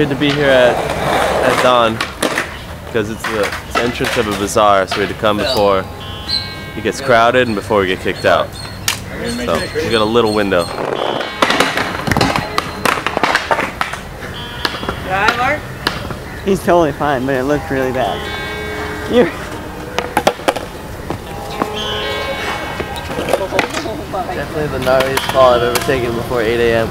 We had to be here at dawn because it's the entrance of a bazaar, so we had to come before it gets crowded and before we get kicked out. So we got a little window. Alright, Mark? He's totally fine, but it looked really bad. Definitely the gnarliest fall I've ever taken before 8 a.m.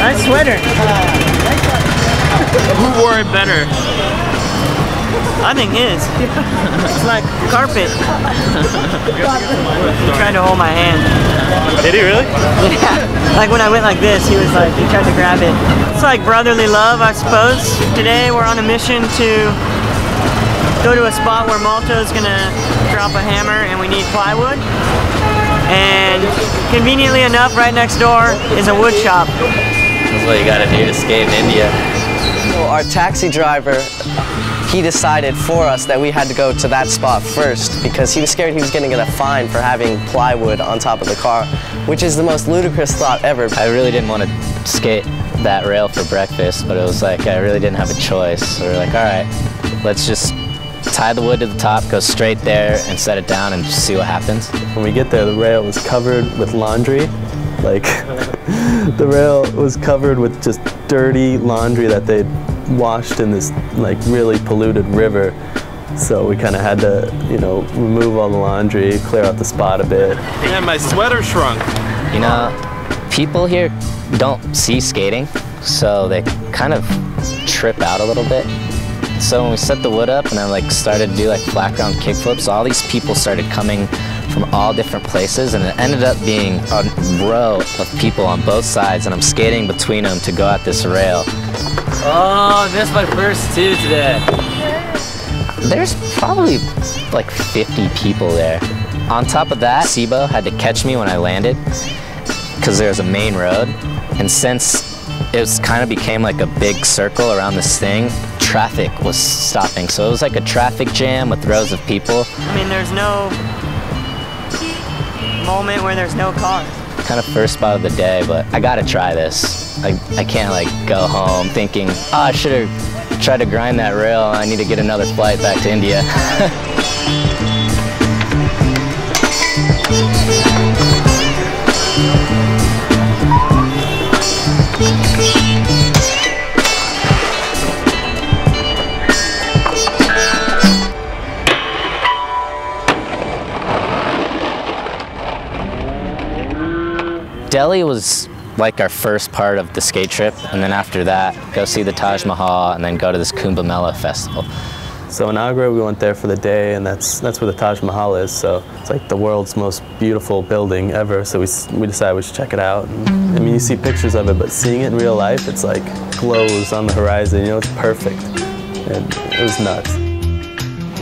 Nice sweater. Who wore it better? I think his. It's like carpet. He tried to hold my hand. Did he really? Yeah. Like when I went like this, he was like, he tried to grab it. It's like brotherly love, I suppose. Today we're on a mission to go to a spot where Malto is gonna drop a hammer and we need plywood. And conveniently enough, right next door is a wood shop. That's what you gotta do to skate in India. So our taxi driver, he decided for us that we had to go to that spot first because he was scared he was going to get a fine for having plywood on top of the car, which is the most ludicrous thought ever. I really didn't want to skate that rail for breakfast, but it was like I really didn't have a choice. So we were like, all right, let's just tie the wood to the top, go straight there and set it down and just see what happens. When we get there, the rail was covered with laundry. Like, the rail was covered with just dirty laundry that they'd washed in this, like, really polluted river. So we kind of had to, you know, remove all the laundry, clear out the spot a bit. Man, my sweater shrunk. You know, people here don't see skating, so they kind of trip out a little bit. So when we set the wood up and I started to do flat ground kickflips, all these people started coming from all different places, and it ended up being a row of people on both sides, and I'm skating between them to go at this rail. Oh, I missed my first two today. There's probably like 50 people there. On top of that, Sebo had to catch me when I landed because there's a main road, and since it kind of became like a big circle around this thing, traffic was stopping. So it was like a traffic jam with rows of people. I mean, there's no moment where there's no cars. Kind of first spot of the day, but I gotta try this. I can't go home thinking, oh, I should have tried to grind that rail. I need to get another flight back to India. Delhi was like our first part of the skate trip, and then after that, go see the Taj Mahal, and then go to this Kumbh Mela festival. So in Agra, we went there for the day, and that's where the Taj Mahal is. So it's like the world's most beautiful building ever. So we decided we should check it out. And, I mean, you see pictures of it, but seeing it in real life, it's like glows on the horizon. You know, it's perfect, and it was nuts.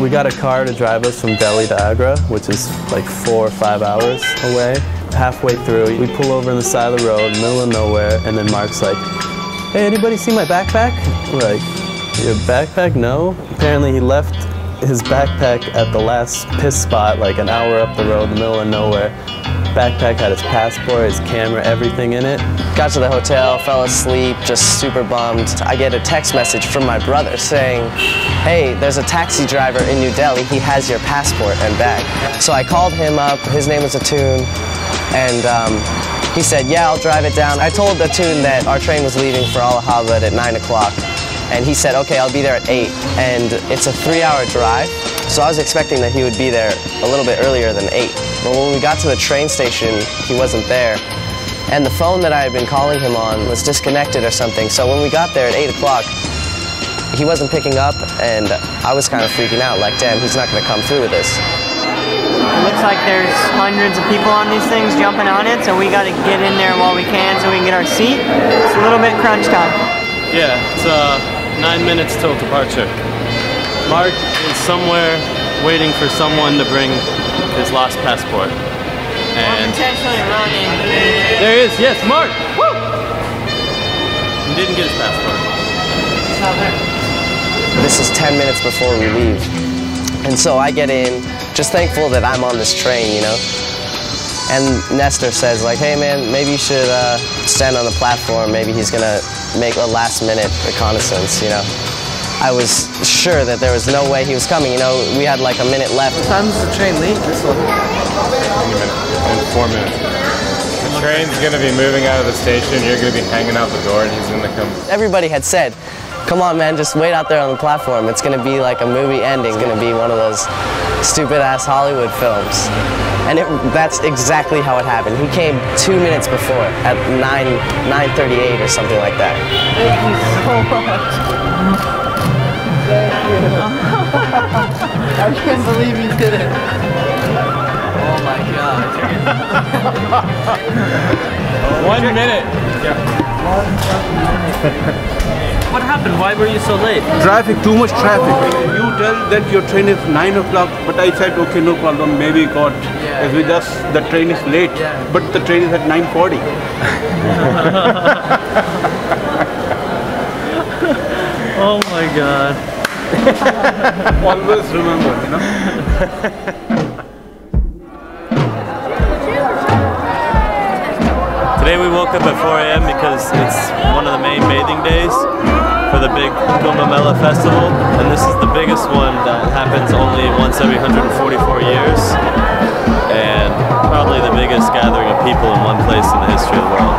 We got a car to drive us from Delhi to Agra, which is like 4 or 5 hours away. Halfway through, we pull over on the side of the road, middle of nowhere, and then Mark's like, hey, anybody see my backpack? We're like, your backpack? No. Apparently he left his backpack at the last piss spot, like an hour up the road, in the middle of nowhere. Backpack had his passport, his camera, everything in it. Got to the hotel, fell asleep, just super bummed. I get a text message from my brother saying, hey, there's a taxi driver in New Delhi, he has your passport and bag. So I called him up, his name was Atun, and he said, yeah, I'll drive it down. I told Atun that our train was leaving for Allahabad at 9 o'clock, And he said, okay, I'll be there at 8. And it's a 3-hour drive, so I was expecting that he would be there a little bit earlier than 8. But when we got to the train station, he wasn't there. And the phone that I had been calling him on was disconnected or something. So when we got there at 8 o'clock, he wasn't picking up, and I was kind of freaking out, like, damn, he's not going to come through with this. It looks like there's hundreds of people on these things jumping on it, so we got to get in there while we can so we can get our seat. It's a little bit crunch time. Yeah, it's 9 minutes till departure. Mark is somewhere waiting for someone to bring his lost passport. And Potentially running. there he is, yes, Mark! Woo! He didn't get his passport. It's not there. This is 10 minutes before we leave. And so I get in, just thankful that I'm on this train, you know? And Nestor says, like, hey man, maybe you should stand on the platform. Maybe he's gonna make a last-minute reconnaissance, you know? I was sure that there was no way he was coming, you know? We had like a minute left. What time does the train leave? This one. In 4 minutes. The train's gonna be moving out of the station, you're gonna be hanging out the door, and he's gonna come. Everybody had said, come on man, just wait out there on the platform. It's gonna be like a movie ending. It's gonna be one of those stupid-ass Hollywood films. And that's exactly how it happened. He came 2 minutes before, at 9:38 or something like that. Thank you so much. Thank you. I can't believe you did it. Oh my god. 1 minute! What happened? Why were you so late? Traffic, too much traffic. You tell that your train is 9 o'clock, but I said, okay, no problem, maybe God is with us, the train is late, but the train is at 9:40. Oh my god. Always remember, you know. Today we woke up at 4 a.m. because it's one of the main bathing days for the big Kumbh Mela festival, and this is the biggest one that happens only once every 144 years, and probably the biggest gathering of people in one place in the history of the world.